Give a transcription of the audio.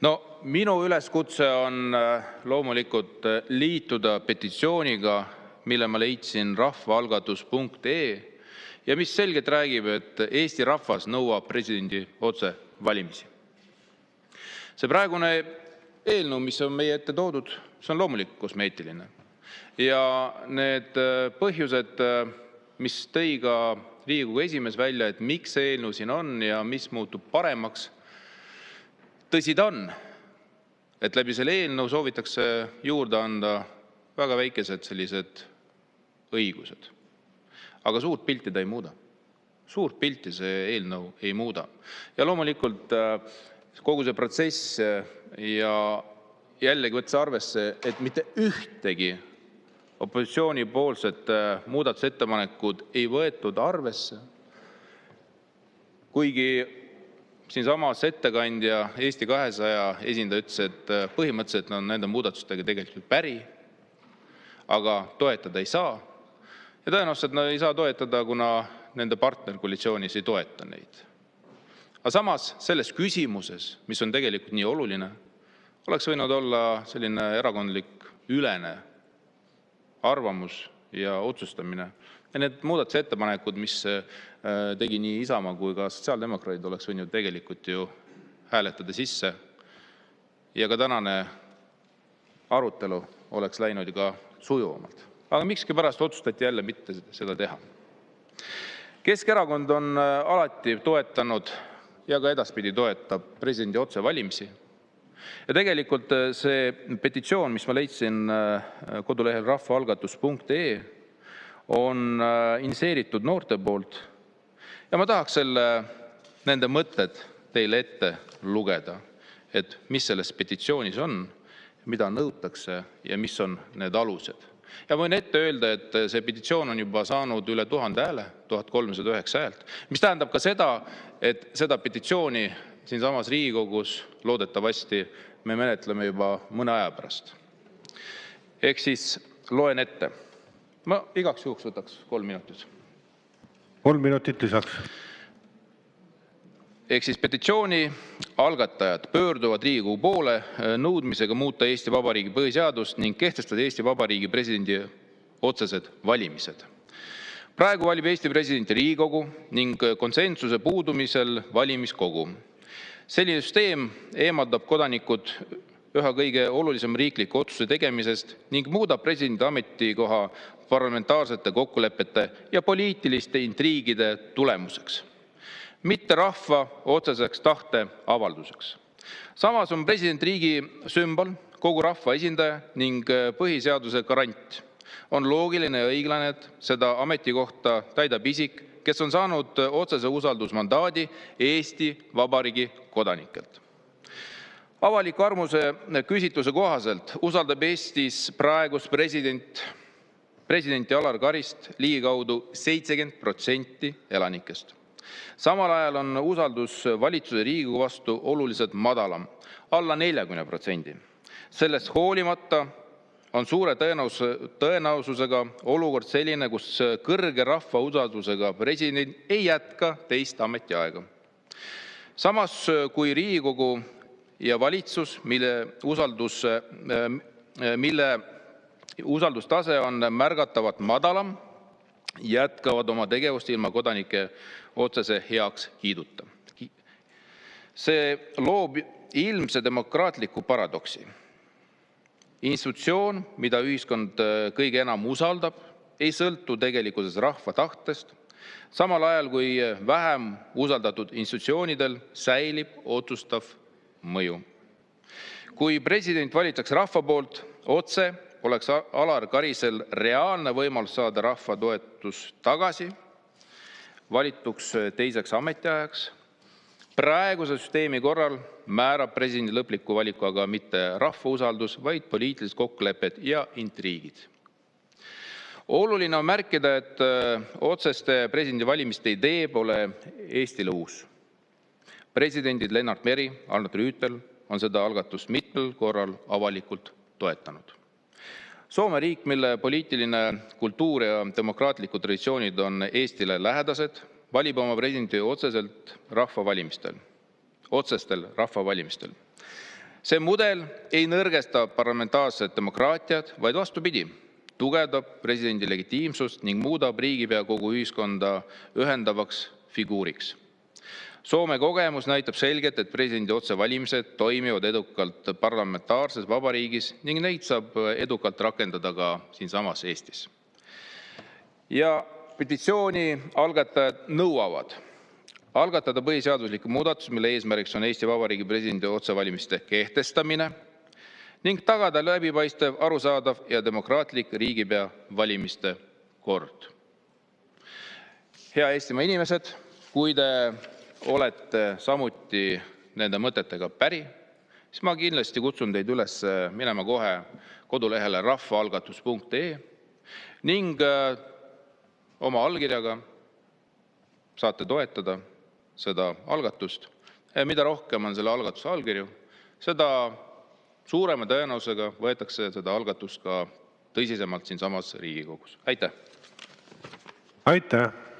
No minu üleskutse on loomulikult liituda petitsiooniga, mille ma leidsin rahvaalgatus.ee ja mis selgelt räägib, et Eesti rahvas nõuab presidendi otsevalimisi. See praegune eelnõu, mis on meie ette toodud, see on loomulikult kosmeetiline. Ja need põhjused, mis tõi ka Riigikogu esimees välja, et miks see eelnõu siin on ja mis muutub paremaks, tõsi ta on, et läbi selle eelnõu soovitakse juurde anda väga väikesed sellised õigused. Aga suurt pilti ta ei muuda. Suurt pilti see eelnõu ei muuda. Ja loomulikult kogu see protsess ja jällegi võttes arvesse, et mitte ühtegi opositsiooni poolset muudatusettepanekud ei võetud arvesse, kuigi siinsamas ettekandja Eesti 200 esindaja ütles, et põhimõtteliselt on nende muudatustega tegelikult päri, aga toetada ei saa. Ja tõenäoliselt nad ei saa toetada, kuna nende partner koalitsioonis ei toeta neid. Aga samas selles küsimuses, mis on tegelikult nii oluline, oleks võinud olla selline erakondlik ülene arvamus ja otsustamine. Ja need muudatusettepanekud, mis tegi nii Isamaa kui ka sotsiaaldemokraadid, oleks võinud tegelikult ju hääletada sisse. Ja ka tänane arutelu oleks läinud ka sujuvamalt. Aga mikski pärast otsustati jälle mitte seda teha. Keskerakond on alati toetanud ja ka edaspidi toetab presidendi otsevalimisi. Ja tegelikult see petitsioon, mis ma leidsin kodulehel rahvaalgatus.ee, on initsieeritud noorte poolt. Ja ma tahaks nende mõtted teile ette lugeda, et mis selles petitsioonis on, mida nõutakse ja mis on need alused. Ja võin ette öelda, et see petitsioon on juba saanud üle 1000 hääle, 1309 häält, mis tähendab ka seda, et seda petitsiooni siinsamas Riigikogus loodetavasti me menetleme juba mõne aja pärast. Ehk siis loen ette. Ma igaks juhuks võtaks 3 minutit. 3 minutit lisaks. Ehk siis petitsiooni algatajad pöörduvad Riigikogu poole nõudmisega muuta Eesti Vabariigi põhiseadust ning kehtestada Eesti Vabariigi presidendi otsesed valimised. Praegu valib Eesti presidenti Riigikogu ning konsensuse puudumisel valimiskogu. Selline süsteem eemaldab kodanikud üha kõige olulisem riikliku otsuse tegemisest ning muudab presidendi ametikoha parlamentaarsete kokkulepete ja poliitiliste intriigide tulemuseks, mitte rahva otseseks tahte avalduseks. Samas on president riigi sümbol, kogu rahva esindaja ning põhiseaduse garant. On loogiline ja õiglane, et seda ametikohta täidab isik, kes on saanud otsese usaldusmandaadi Eesti Vabariigi kodanikelt. Avaliku arvamuse küsitluse kohaselt usaldab Eestis praegust presidenti Alar Karist ligikaudu 70% elanikest. Samal ajal on usaldus valitsuse Riigikogu vastu oluliselt madalam, alla 40%. Sellest hoolimata on suure tõenäosusega olukord selline, kus kõrge rahva usaldusega president ei jätka teist ametiaega. Samas kui Riigikogu ja valitsus, mille usaldustase on märgatavalt madalam, jätkavad oma tegevust ilma kodanike otsese heakskiiduta. See loob ilmse demokraatliku paradoksi. Institutsioon, mida ühiskond kõige enam usaldab, ei sõltu tegelikkuses rahva tahtest, samal ajal kui vähem usaldatud institutsioonidel säilib otsustav mõju. Kui president valitakse rahva poolt otse, oleks Alar Karisel reaalne võimalus saada rahva toetus tagasi valituks teiseks ametiajaks. Praeguse süsteemi korral määrab presidendi lõpliku valiku aga mitte rahva usaldus, vaid poliitilised kokkulepped ja intriigid. Oluline on märkida, et otseste presidendi valimiste idee pole Eestile uus. Presidendid Lennart Meri, Arnold Rüütel on seda algatust mitmel korral avalikult toetanud. Soome riik, mille poliitiline kultuur ja demokraatlikud traditsioonid on Eestile lähedased, valib oma presidendi otsestel rahvavalimistel. See mudel ei nõrgesta parlamentaarset demokraatiat, vaid vastupidi, tugevdab presidendi legitiimsust ning muudab riigipea kogu ühiskonda ühendavaks figuuriks. Soome kogemus näitab selgelt, et presidendi otsevalimised toimivad edukalt parlamentaarses vabariigis ning neid saab edukalt rakendada ka siinsamas Eestis. Ja petitsiooni algatajad nõuavad algatada põhiseadusliku muudatus, mille eesmärgiks on Eesti Vabariigi presidendi otsevalimiste kehtestamine ning tagada läbipaistev, arusaadav ja demokraatlik riigipea valimiste kord. Hea Eestimaa inimesed, kui te olete samuti nende mõtetega päri, siis ma kindlasti kutsun teid üles minema kohe kodulehele rahvaalgatus.ee ning oma allkirjaga saate toetada seda algatust. Mida rohkem on selle algatuse allkirju, seda suurema tõenäosusega võetakse seda algatust ka tõsisemalt siinsamas Riigikogus. Aitäh! Aitäh!